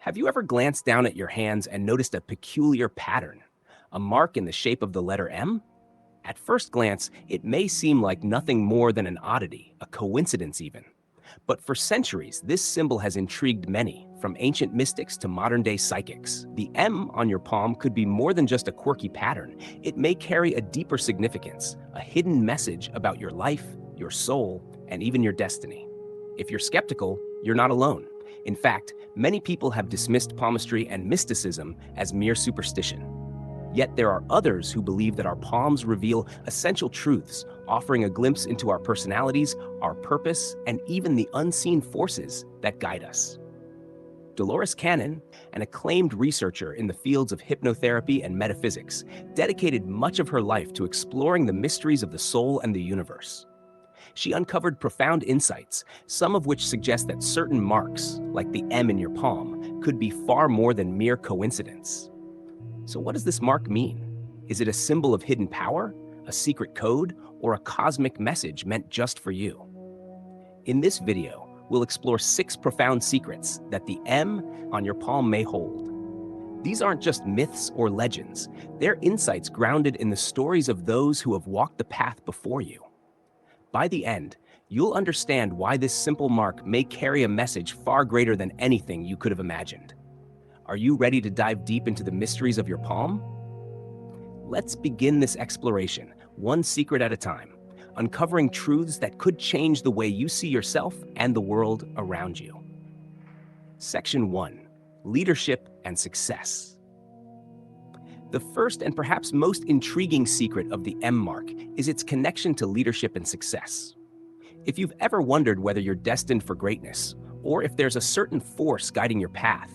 Have you ever glanced down at your hands and noticed a peculiar pattern? A mark in the shape of the letter M? At first glance, it may seem like nothing more than an oddity, a coincidence even. But for centuries, this symbol has intrigued many, from ancient mystics to modern day psychics. The M on your palm could be more than just a quirky pattern. It may carry a deeper significance, a hidden message about your life, your soul, and even your destiny. If you're skeptical, you're not alone. In fact, many people have dismissed palmistry and mysticism as mere superstition. Yet there are others who believe that our palms reveal essential truths, offering a glimpse into our personalities, our purpose, and even the unseen forces that guide us. Dolores Cannon, an acclaimed researcher in the fields of hypnotherapy and metaphysics, dedicated much of her life to exploring the mysteries of the soul and the universe. She uncovered profound insights, some of which suggest that certain marks, like the M in your palm, could be far more than mere coincidence. So what does this mark mean? Is it a symbol of hidden power, a secret code, or a cosmic message meant just for you? In this video, we'll explore 6 profound secrets that the M on your palm may hold. These aren't just myths or legends, they're insights grounded in the stories of those who have walked the path before you. By the end, you'll understand why this simple mark may carry a message far greater than anything you could have imagined. Are you ready to dive deep into the mysteries of your palm? Let's begin this exploration, one secret at a time, uncovering truths that could change the way you see yourself and the world around you. Section 1. Leadership and Success. The first and perhaps most intriguing secret of the M mark is its connection to leadership and success. If you've ever wondered whether you're destined for greatness, or if there's a certain force guiding your path,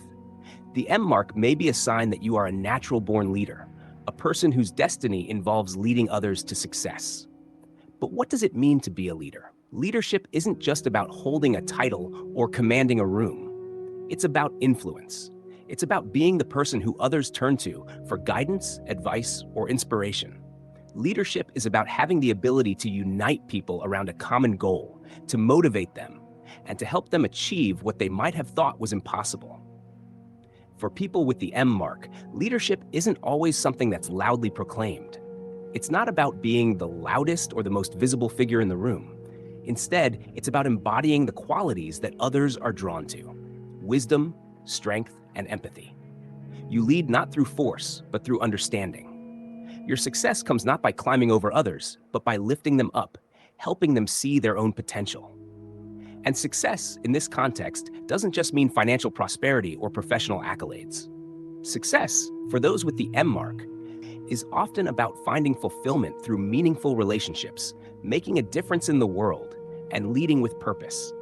the M mark may be a sign that you are a natural-born leader, a person whose destiny involves leading others to success. But what does it mean to be a leader? Leadership isn't just about holding a title or commanding a room. It's about influence. It's about being the person who others turn to for guidance, advice, or inspiration. Leadership is about having the ability to unite people around a common goal, to motivate them, and to help them achieve what they might have thought was impossible. For people with the M mark, leadership isn't always something that's loudly proclaimed. It's not about being the loudest or the most visible figure in the room. Instead, it's about embodying the qualities that others are drawn to: wisdom, strength, and empathy. You lead not through force, but through understanding. Your success comes not by climbing over others, but by lifting them up, helping them see their own potential. And success, in this context, doesn't just mean financial prosperity or professional accolades. Success, for those with the M mark, is often about finding fulfillment through meaningful relationships, making a difference in the world, and leading with purpose.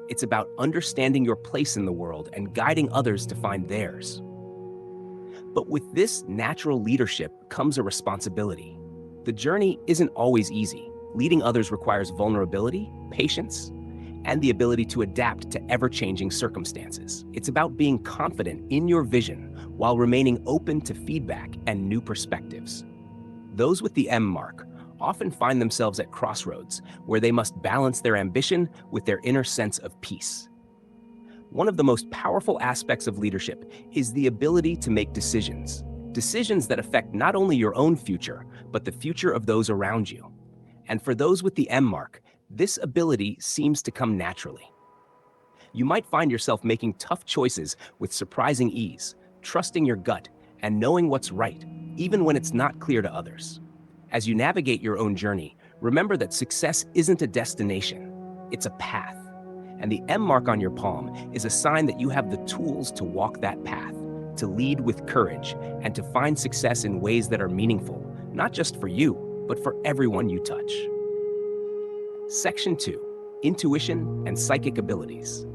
It's about understanding your place in the world and guiding others to find theirs. But with this natural leadership comes a responsibility. The journey isn't always easy. Leading others requires vulnerability, patience, and the ability to adapt to ever-changing circumstances. It's about being confident in your vision while remaining open to feedback and new perspectives. Those with the M mark often find themselves at crossroads where they must balance their ambition with their inner sense of peace. One of the most powerful aspects of leadership is the ability to make decisions that affect not only your own future, but the future of those around you. And for those with the M mark, this ability seems to come naturally. You might find yourself making tough choices with surprising ease, trusting your gut, and knowing what's right, even when it's not clear to others. As you navigate your own journey, remember that success isn't a destination, it's a path. And the M mark on your palm is a sign that you have the tools to walk that path, to lead with courage, and to find success in ways that are meaningful, not just for you, but for everyone you touch. Section 2. Intuition and Psychic Abilities.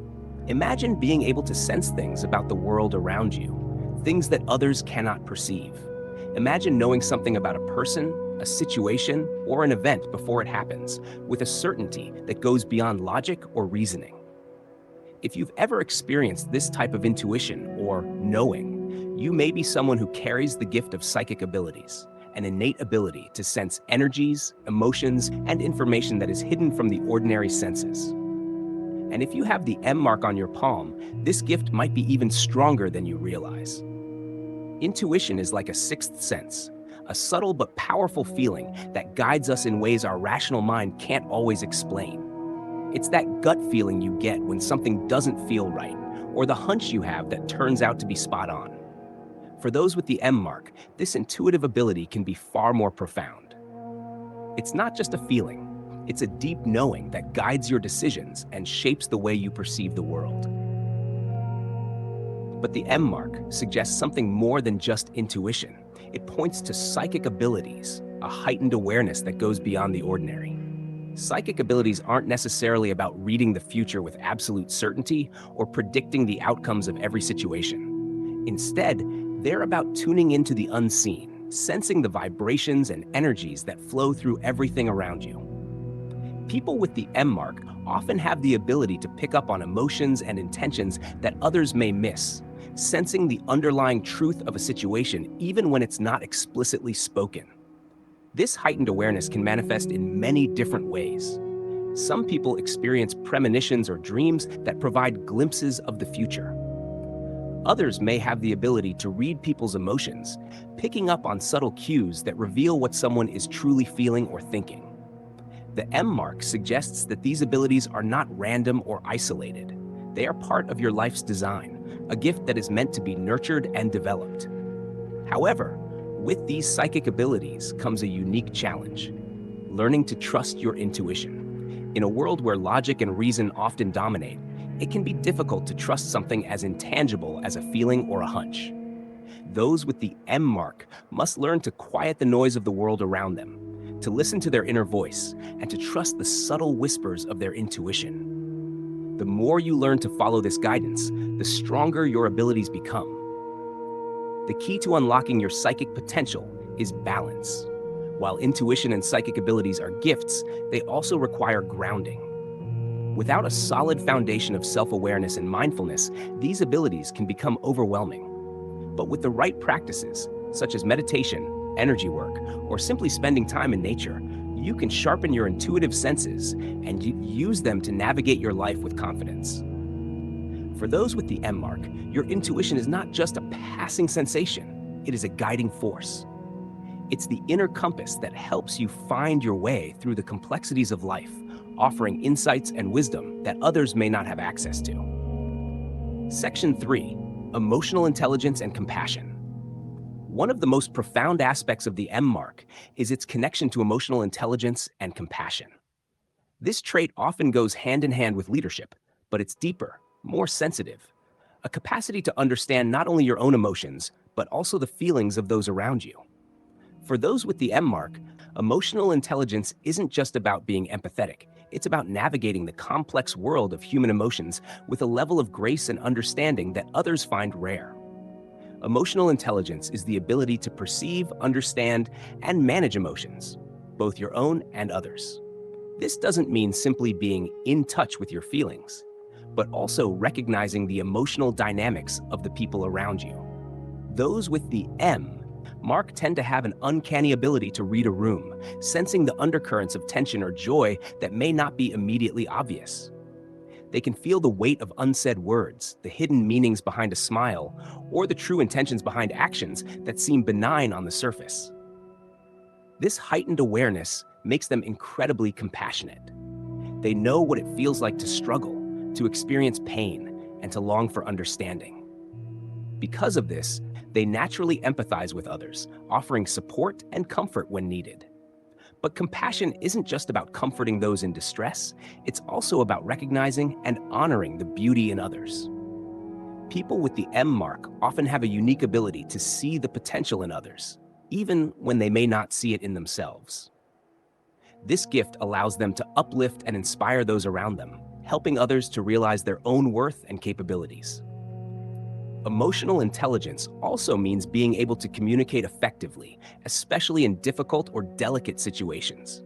Imagine being able to sense things about the world around you, things that others cannot perceive. Imagine knowing something about a person, a situation, or an event before it happens, with a certainty that goes beyond logic or reasoning. If you've ever experienced this type of intuition or knowing, you may be someone who carries the gift of psychic abilities, an innate ability to sense energies, emotions, and information that is hidden from the ordinary senses. And if you have the M mark on your palm, this gift might be even stronger than you realize. Intuition is like a sixth sense, a subtle but powerful feeling that guides us in ways our rational mind can't always explain. It's that gut feeling you get when something doesn't feel right, or the hunch you have that turns out to be spot on. For those with the M mark, this intuitive ability can be far more profound. It's not just a feeling, it's a deep knowing that guides your decisions and shapes the way you perceive the world. But the M mark suggests something more than just intuition. It points to psychic abilities, a heightened awareness that goes beyond the ordinary. Psychic abilities aren't necessarily about reading the future with absolute certainty or predicting the outcomes of every situation. Instead, they're about tuning into the unseen, sensing the vibrations and energies that flow through everything around you. People with the M mark often have the ability to pick up on emotions and intentions that others may miss, sensing the underlying truth of a situation even when it's not explicitly spoken. This heightened awareness can manifest in many different ways. Some people experience premonitions or dreams that provide glimpses of the future. Others may have the ability to read people's emotions, picking up on subtle cues that reveal what someone is truly feeling or thinking. The M mark suggests that these abilities are not random or isolated. They are part of your life's design, a gift that is meant to be nurtured and developed. However, with these psychic abilities comes a unique challenge: learning to trust your intuition. In a world where logic and reason often dominate, it can be difficult to trust something as intangible as a feeling or a hunch. Those with the M mark must learn to quiet the noise of the world around them, to listen to their inner voice, and to trust the subtle whispers of their intuition. The more you learn to follow this guidance, the stronger your abilities become. The key to unlocking your psychic potential is balance. While intuition and psychic abilities are gifts, they also require grounding. Without a solid foundation of self-awareness and mindfulness, these abilities can become overwhelming. But with the right practices, such as meditation, energy work, or simply spending time in nature, you can sharpen your intuitive senses and use them to navigate your life with confidence. For those with the M mark, your intuition is not just a passing sensation, it is a guiding force. It's the inner compass that helps you find your way through the complexities of life, offering insights and wisdom that others may not have access to. Section 3: Emotional Intelligence and Compassion. One of the most profound aspects of the M mark is its connection to emotional intelligence and compassion. This trait often goes hand in hand with leadership, but it's deeper, more sensitive, a capacity to understand not only your own emotions, but also the feelings of those around you. For those with the M mark, emotional intelligence isn't just about being empathetic. It's about navigating the complex world of human emotions with a level of grace and understanding that others find rare. Emotional intelligence is the ability to perceive, understand, and manage emotions, both your own and others. This doesn't mean simply being in touch with your feelings, but also recognizing the emotional dynamics of the people around you. Those with the M mark tend to have an uncanny ability to read a room, sensing the undercurrents of tension or joy that may not be immediately obvious. They can feel the weight of unsaid words, the hidden meanings behind a smile, or the true intentions behind actions that seem benign on the surface. This heightened awareness makes them incredibly compassionate. They know what it feels like to struggle, to experience pain, and to long for understanding. Because of this, they naturally empathize with others, offering support and comfort when needed. But compassion isn't just about comforting those in distress, it's also about recognizing and honoring the beauty in others. People with the M mark often have a unique ability to see the potential in others, even when they may not see it in themselves. This gift allows them to uplift and inspire those around them, helping others to realize their own worth and capabilities. Emotional intelligence also means being able to communicate effectively, especially in difficult or delicate situations.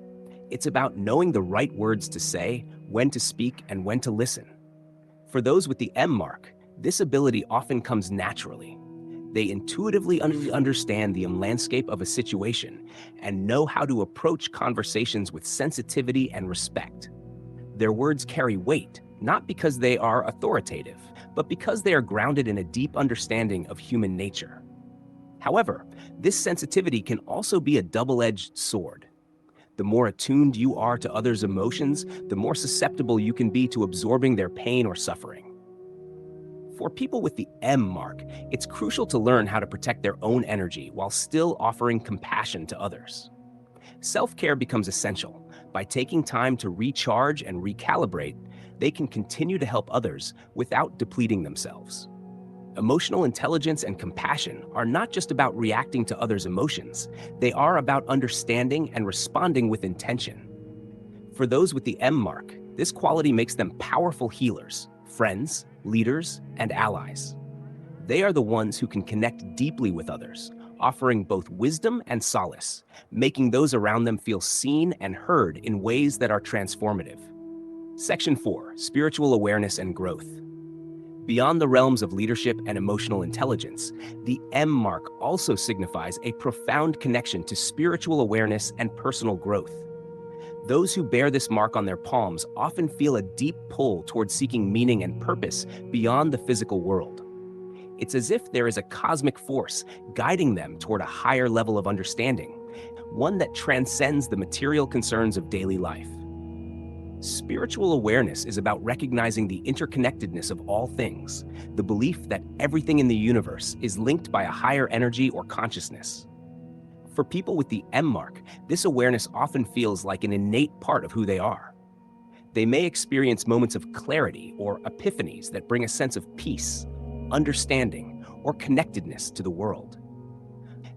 It's about knowing the right words to say, when to speak, and when to listen. For those with the M mark, this ability often comes naturally. They intuitively understand the landscape of a situation and know how to approach conversations with sensitivity and respect. Their words carry weight, not because they are authoritative, but because they are grounded in a deep understanding of human nature. However, this sensitivity can also be a double-edged sword. The more attuned you are to others' emotions, the more susceptible you can be to absorbing their pain or suffering. For people with the M mark, it's crucial to learn how to protect their own energy while still offering compassion to others. Self-care becomes essential. By taking time to recharge and recalibrate, they can continue to help others without depleting themselves. Emotional intelligence and compassion are not just about reacting to others' emotions, they are about understanding and responding with intention. For those with the M mark, this quality makes them powerful healers, friends, leaders, and allies. They are the ones who can connect deeply with others, offering both wisdom and solace, making those around them feel seen and heard in ways that are transformative. Section 4, Spiritual Awareness and Growth. Beyond the realms of leadership and emotional intelligence, the M mark also signifies a profound connection to spiritual awareness and personal growth. Those who bear this mark on their palms often feel a deep pull towards seeking meaning and purpose beyond the physical world. It's as if there is a cosmic force guiding them toward a higher level of understanding, one that transcends the material concerns of daily life. Spiritual awareness is about recognizing the interconnectedness of all things, the belief that everything in the universe is linked by a higher energy or consciousness. For people with the M mark, this awareness often feels like an innate part of who they are. They may experience moments of clarity or epiphanies that bring a sense of peace, understanding, or connectedness to the world.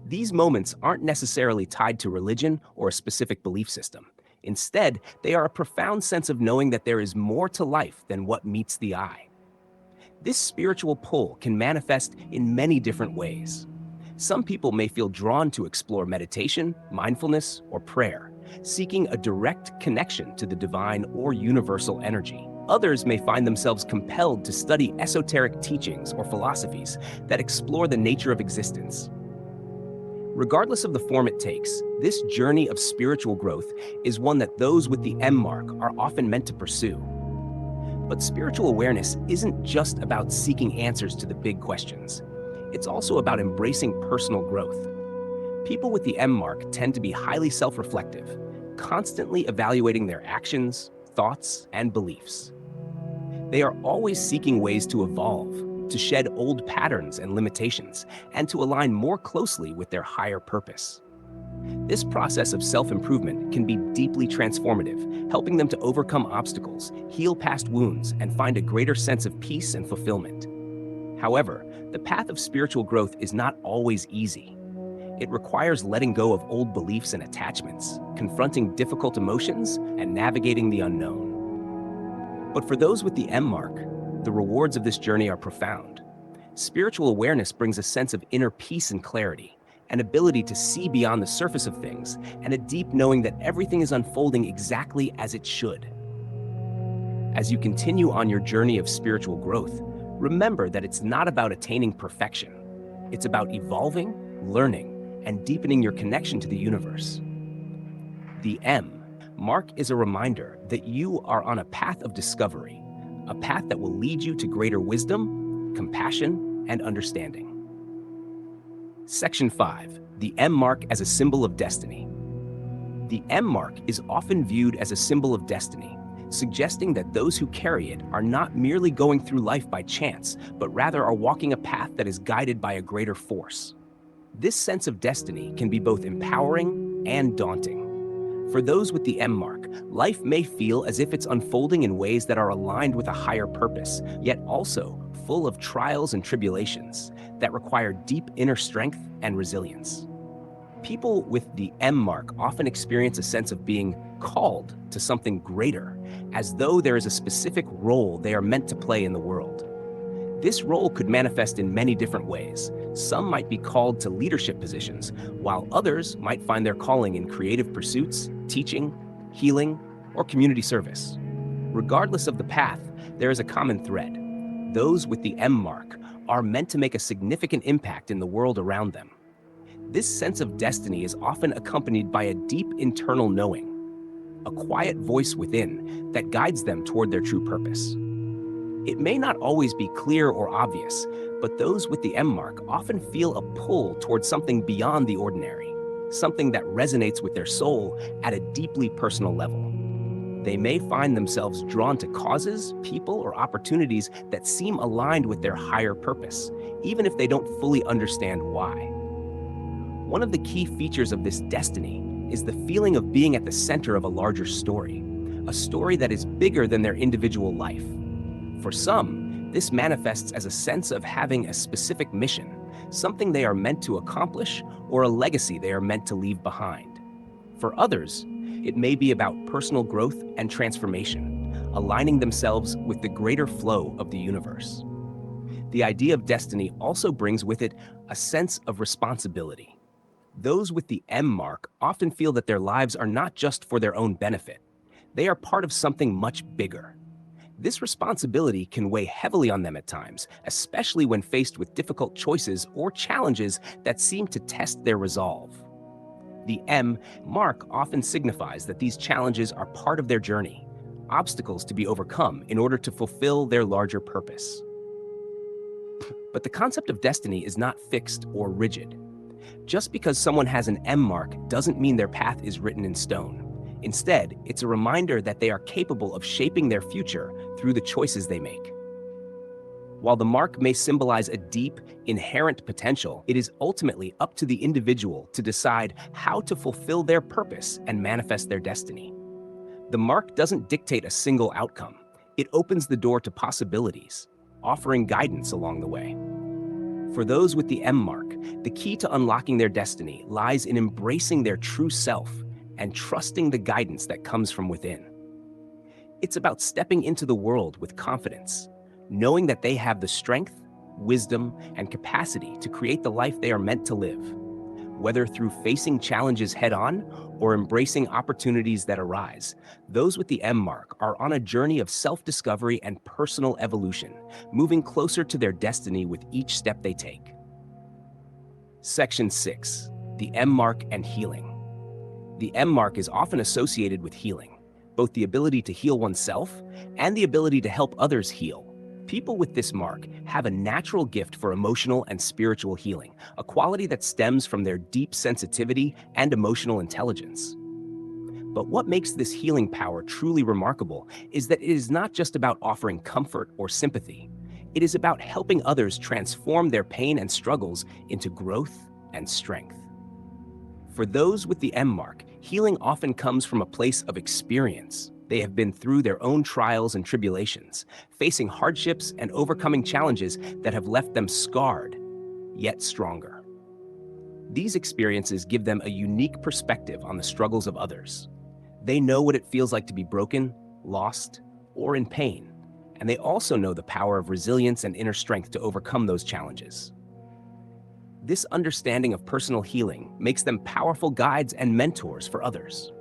These moments aren't necessarily tied to religion or a specific belief system. Instead, they are a profound sense of knowing that there is more to life than what meets the eye. This spiritual pull can manifest in many different ways. Some people may feel drawn to explore meditation, mindfulness, or prayer, seeking a direct connection to the divine or universal energy. Others may find themselves compelled to study esoteric teachings or philosophies that explore the nature of existence. Regardless of the form it takes, this journey of spiritual growth is one that those with the M mark are often meant to pursue. But spiritual awareness isn't just about seeking answers to the big questions. It's also about embracing personal growth. People with the M mark tend to be highly self-reflective, constantly evaluating their actions, thoughts, and beliefs. They are always seeking ways to evolve, to shed old patterns and limitations, and to align more closely with their higher purpose. This process of self-improvement can be deeply transformative, helping them to overcome obstacles, heal past wounds, and find a greater sense of peace and fulfillment. However, the path of spiritual growth is not always easy. It requires letting go of old beliefs and attachments, confronting difficult emotions, and navigating the unknown. But for those with the M mark, the rewards of this journey are profound. Spiritual awareness brings a sense of inner peace and clarity, an ability to see beyond the surface of things, and a deep knowing that everything is unfolding exactly as it should. As you continue on your journey of spiritual growth, remember that it's not about attaining perfection. It's about evolving, learning, and deepening your connection to the universe. The M mark is a reminder that you are on a path of discovery, a path that will lead you to greater wisdom, compassion, and understanding. Section 5. The M mark as a symbol of destiny. The M mark is often viewed as a symbol of destiny, suggesting that those who carry it are not merely going through life by chance, but rather are walking a path that is guided by a greater force. This sense of destiny can be both empowering and daunting. For those with the M mark, life may feel as if it's unfolding in ways that are aligned with a higher purpose, yet also full of trials and tribulations that require deep inner strength and resilience. People with the M mark often experience a sense of being called to something greater, as though there is a specific role they are meant to play in the world. This role could manifest in many different ways. Some might be called to leadership positions, while others might find their calling in creative pursuits, teaching, healing, or community service. Regardless of the path, there is a common thread. Those with the M mark are meant to make a significant impact in the world around them. This sense of destiny is often accompanied by a deep internal knowing. a quiet voice within that guides them toward their true purpose. It may not always be clear or obvious, but those with the M mark often feel a pull towards something beyond the ordinary, something that resonates with their soul at a deeply personal level. They may find themselves drawn to causes, people, or opportunities that seem aligned with their higher purpose, even if they don't fully understand why. One of the key features of this destiny is the feeling of being at the center of a larger story, a story that is bigger than their individual life. For some, this manifests as a sense of having a specific mission, something they are meant to accomplish, or a legacy they are meant to leave behind. For others, it may be about personal growth and transformation, aligning themselves with the greater flow of the universe. The idea of destiny also brings with it a sense of responsibility. Those with the M mark often feel that their lives are not just for their own benefit. They are part of something much bigger. This responsibility can weigh heavily on them at times, especially when faced with difficult choices or challenges that seem to test their resolve. The M mark often signifies that these challenges are part of their journey, obstacles to be overcome in order to fulfill their larger purpose. But the concept of destiny is not fixed or rigid. Just because someone has an M mark doesn't mean their path is written in stone. Instead, it's a reminder that they are capable of shaping their future through the choices they make. While the mark may symbolize a deep, inherent potential, it is ultimately up to the individual to decide how to fulfill their purpose and manifest their destiny. The mark doesn't dictate a single outcome. It opens the door to possibilities, offering guidance along the way. For those with the M mark, the key to unlocking their destiny lies in embracing their true self and trusting the guidance that comes from within. It's about stepping into the world with confidence, knowing that they have the strength, wisdom, and capacity to create the life they are meant to live. Whether through facing challenges head-on or embracing opportunities that arise, those with the M mark are on a journey of self-discovery and personal evolution, moving closer to their destiny with each step they take. Section 6. The M mark and healing. The M mark is often associated with healing, both the ability to heal oneself and the ability to help others heal. People with this mark have a natural gift for emotional and spiritual healing, a quality that stems from their deep sensitivity and emotional intelligence. But what makes this healing power truly remarkable is that it is not just about offering comfort or sympathy. It is about helping others transform their pain and struggles into growth and strength. For those with the M mark, healing often comes from a place of experience. They have been through their own trials and tribulations, facing hardships and overcoming challenges that have left them scarred, yet stronger. These experiences give them a unique perspective on the struggles of others. They know what it feels like to be broken, lost, or in pain, and they also know the power of resilience and inner strength to overcome those challenges. This understanding of personal healing makes them powerful guides and mentors for others.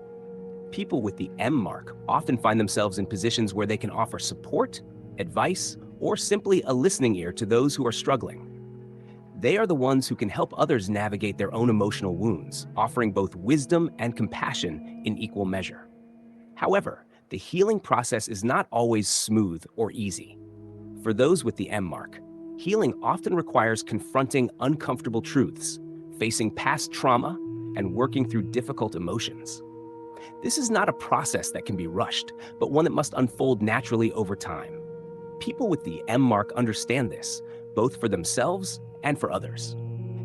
People with the M mark often find themselves in positions where they can offer support, advice, or simply a listening ear to those who are struggling. They are the ones who can help others navigate their own emotional wounds, offering both wisdom and compassion in equal measure. However, the healing process is not always smooth or easy. For those with the M mark, healing often requires confronting uncomfortable truths, facing past trauma, and working through difficult emotions. This is not a process that can be rushed, but one that must unfold naturally over time. People with the M mark understand this, both for themselves and for others.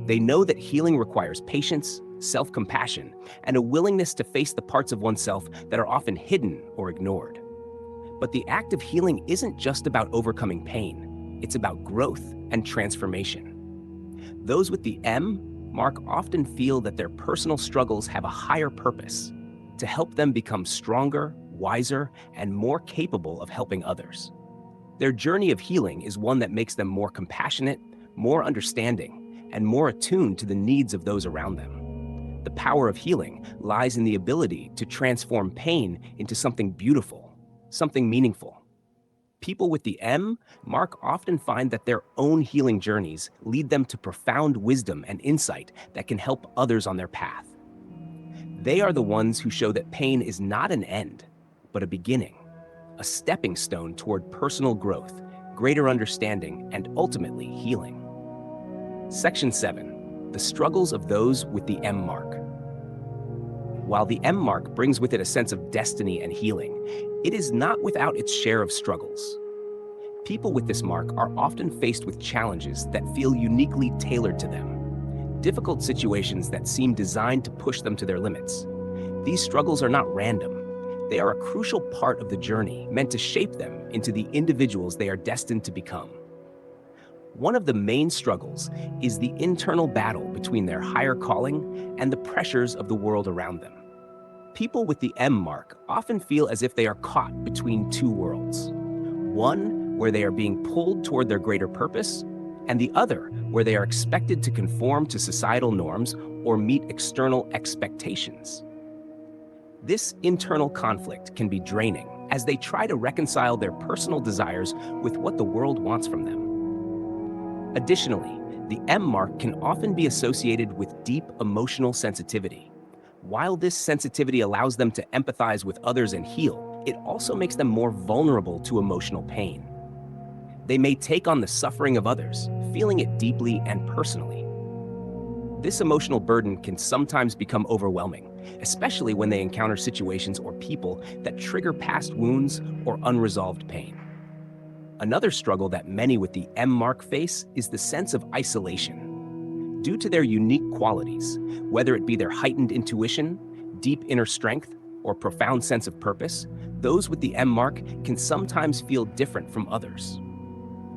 They know that healing requires patience, self-compassion, and a willingness to face the parts of oneself that are often hidden or ignored. But the act of healing isn't just about overcoming pain. It's about growth and transformation. Those with the M mark often feel that their personal struggles have a higher purpose, to help them become stronger, wiser, and more capable of helping others. Their journey of healing is one that makes them more compassionate, more understanding, and more attuned to the needs of those around them. The power of healing lies in the ability to transform pain into something beautiful, something meaningful. People with the M mark often find that their own healing journeys lead them to profound wisdom and insight that can help others on their path. They are the ones who show that pain is not an end, but a beginning, a stepping stone toward personal growth, greater understanding, and ultimately healing. Section 7. The struggles of those with the M mark. While the M mark brings with it a sense of destiny and healing, it is not without its share of struggles. People with this mark are often faced with challenges that feel uniquely tailored to them, difficult situations that seem designed to push them to their limits. These struggles are not random. They are a crucial part of the journey meant to shape them into the individuals they are destined to become. One of the main struggles is the internal battle between their higher calling and the pressures of the world around them. People with the M mark often feel as if they are caught between two worlds. One where they are being pulled toward their greater purpose, and the other where they are expected to conform to societal norms or meet external expectations. This internal conflict can be draining as they try to reconcile their personal desires with what the world wants from them. Additionally, the M mark can often be associated with deep emotional sensitivity. While this sensitivity allows them to empathize with others and heal, it also makes them more vulnerable to emotional pain. They may take on the suffering of others, feeling it deeply and personally. This emotional burden can sometimes become overwhelming, especially when they encounter situations or people that trigger past wounds or unresolved pain. Another struggle that many with the M mark face is the sense of isolation. Due to their unique qualities, whether it be their heightened intuition, deep inner strength, or profound sense of purpose, those with the M mark can sometimes feel different from others.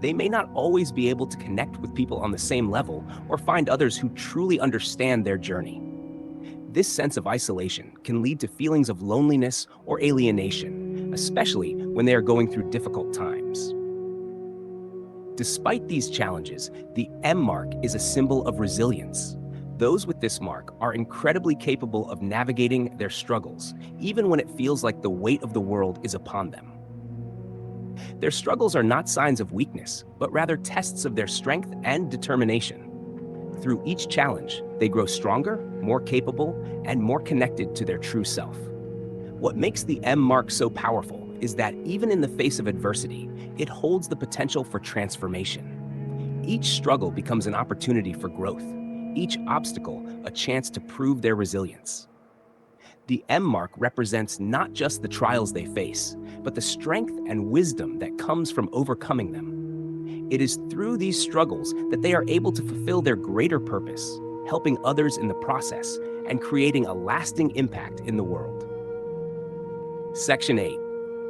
They may not always be able to connect with people on the same level or find others who truly understand their journey. This sense of isolation can lead to feelings of loneliness or alienation, especially when they are going through difficult times. Despite these challenges, the M mark is a symbol of resilience. Those with this mark are incredibly capable of navigating their struggles, even when it feels like the weight of the world is upon them. Their struggles are not signs of weakness, but rather tests of their strength and determination. Through each challenge, they grow stronger, more capable, and more connected to their true self. What makes the M mark so powerful is that even in the face of adversity, it holds the potential for transformation. Each struggle becomes an opportunity for growth, each obstacle a chance to prove their resilience. The M mark represents not just the trials they face, but the strength and wisdom that comes from overcoming them. It is through these struggles that they are able to fulfill their greater purpose, helping others in the process and creating a lasting impact in the world. Section 8.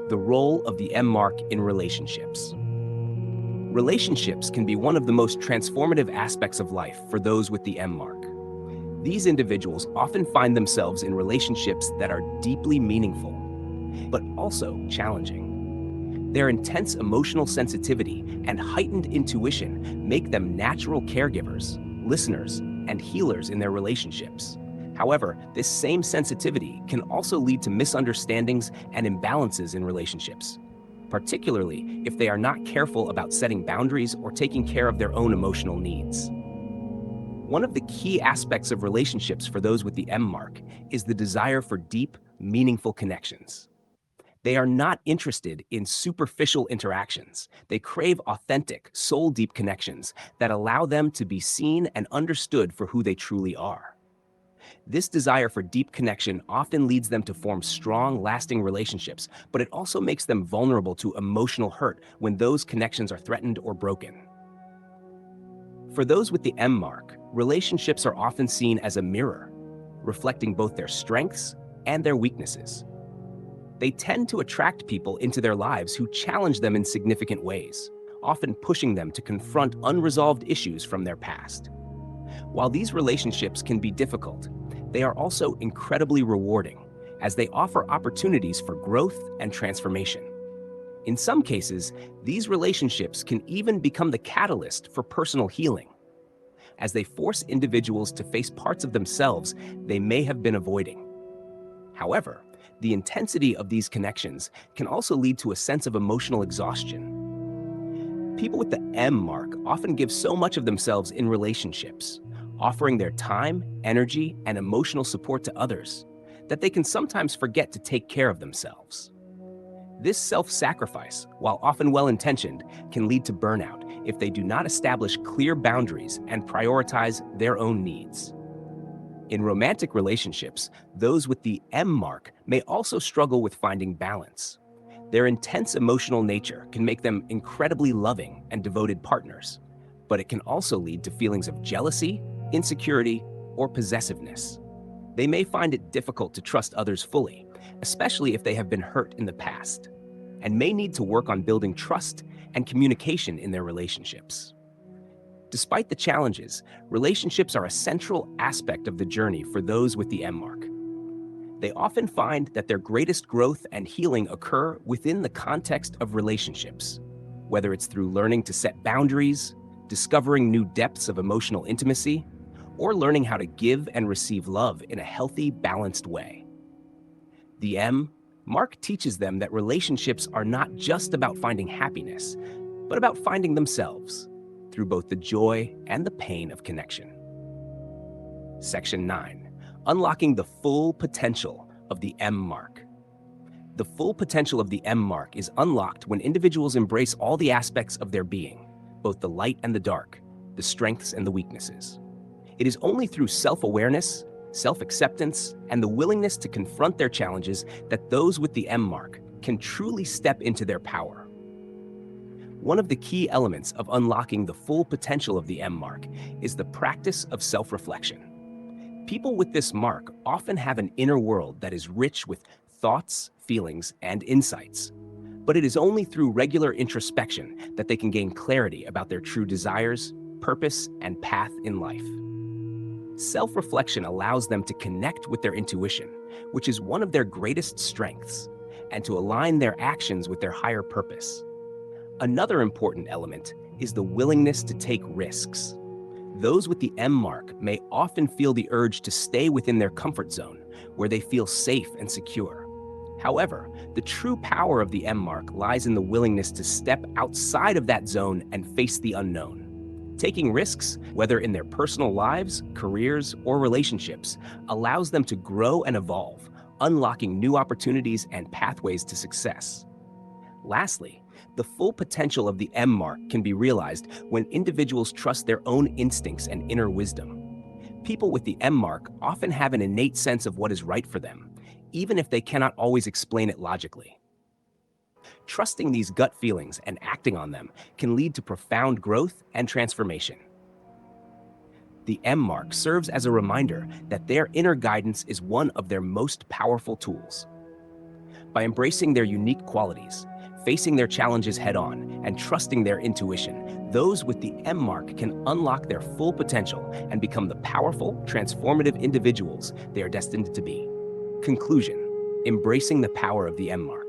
The role of the M mark in relationships. Relationships can be one of the most transformative aspects of life for those with the M mark. These individuals often find themselves in relationships that are deeply meaningful, but also challenging. Their intense emotional sensitivity and heightened intuition make them natural caregivers, listeners, and healers in their relationships. However, this same sensitivity can also lead to misunderstandings and imbalances in relationships, particularly if they are not careful about setting boundaries or taking care of their own emotional needs. One of the key aspects of relationships for those with the M mark is the desire for deep, meaningful connections. They are not interested in superficial interactions. They crave authentic, soul-deep connections that allow them to be seen and understood for who they truly are. This desire for deep connection often leads them to form strong, lasting relationships, but it also makes them vulnerable to emotional hurt when those connections are threatened or broken. For those with the M mark, relationships are often seen as a mirror, reflecting both their strengths and their weaknesses. They tend to attract people into their lives who challenge them in significant ways, often pushing them to confront unresolved issues from their past. While these relationships can be difficult, they are also incredibly rewarding, as they offer opportunities for growth and transformation. In some cases, these relationships can even become the catalyst for personal healing, as they force individuals to face parts of themselves they may have been avoiding. However, the intensity of these connections can also lead to a sense of emotional exhaustion. People with the M mark often give so much of themselves in relationships, offering their time, energy, and emotional support to others, that they can sometimes forget to take care of themselves. This self-sacrifice, while often well-intentioned, can lead to burnout if they do not establish clear boundaries and prioritize their own needs. In romantic relationships, those with the M mark may also struggle with finding balance. Their intense emotional nature can make them incredibly loving and devoted partners, but it can also lead to feelings of jealousy, insecurity, or possessiveness. They may find it difficult to trust others fully, especially if they have been hurt in the past, and may need to work on building trust and communication in their relationships. Despite the challenges, relationships are a central aspect of the journey for those with the M mark. They often find that their greatest growth and healing occur within the context of relationships, whether it's through learning to set boundaries, discovering new depths of emotional intimacy, or learning how to give and receive love in a healthy, balanced way. The M mark teaches them that relationships are not just about finding happiness, but about finding themselves through both the joy and the pain of connection. Section 9. Unlocking the full potential of the M mark. The full potential of the M mark is unlocked when individuals embrace all the aspects of their being, both the light and the dark, the strengths and the weaknesses. It is only through self-awareness, self-acceptance, and the willingness to confront their challenges that those with the M mark can truly step into their power. One of the key elements of unlocking the full potential of the M mark is the practice of self-reflection. People with this mark often have an inner world that is rich with thoughts, feelings, and insights. But it is only through regular introspection that they can gain clarity about their true desires, purpose, and path in life. Self-reflection allows them to connect with their intuition, which is one of their greatest strengths, and to align their actions with their higher purpose. Another important element is the willingness to take risks. Those with the M mark may often feel the urge to stay within their comfort zone, where they feel safe and secure. However, the true power of the M mark lies in the willingness to step outside of that zone and face the unknown. Taking risks, whether in their personal lives, careers, or relationships, allows them to grow and evolve, unlocking new opportunities and pathways to success. Lastly, the full potential of the M mark can be realized when individuals trust their own instincts and inner wisdom. People with the M mark often have an innate sense of what is right for them, even if they cannot always explain it logically. Trusting these gut feelings and acting on them can lead to profound growth and transformation. The M mark serves as a reminder that their inner guidance is one of their most powerful tools. By embracing their unique qualities, facing their challenges head-on, and trusting their intuition, those with the M mark can unlock their full potential and become the powerful, transformative individuals they are destined to be. Conclusion: embracing the power of the M mark.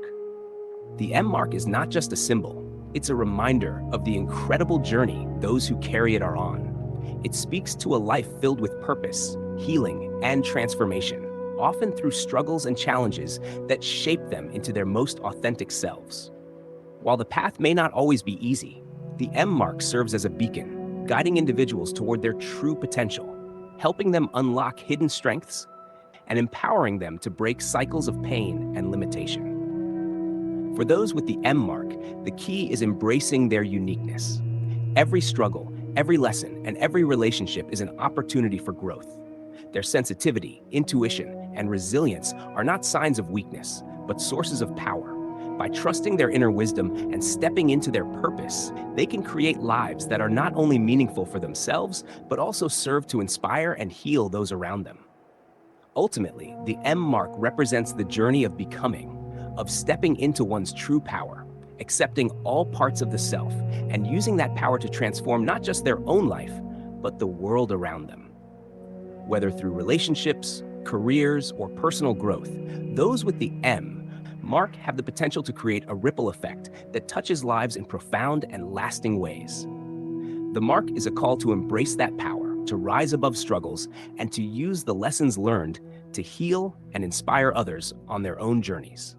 The M mark is not just a symbol, it's a reminder of the incredible journey those who carry it are on. It speaks to a life filled with purpose, healing, and transformation, often through struggles and challenges that shape them into their most authentic selves. While the path may not always be easy, the M mark serves as a beacon, guiding individuals toward their true potential, helping them unlock hidden strengths, and empowering them to break cycles of pain and limitation. For those with the M mark, the key is embracing their uniqueness. Every struggle, every lesson, and every relationship is an opportunity for growth. Their sensitivity, intuition, and resilience are not signs of weakness, but sources of power. By trusting their inner wisdom and stepping into their purpose, they can create lives that are not only meaningful for themselves, but also serve to inspire and heal those around them. Ultimately, the M mark represents the journey of becoming, of stepping into one's true power, accepting all parts of the self, and using that power to transform not just their own life, but the world around them. Whether through relationships, careers, or personal growth, those with the M mark have the potential to create a ripple effect that touches lives in profound and lasting ways. The mark is a call to embrace that power, to rise above struggles, and to use the lessons learned to heal and inspire others on their own journeys.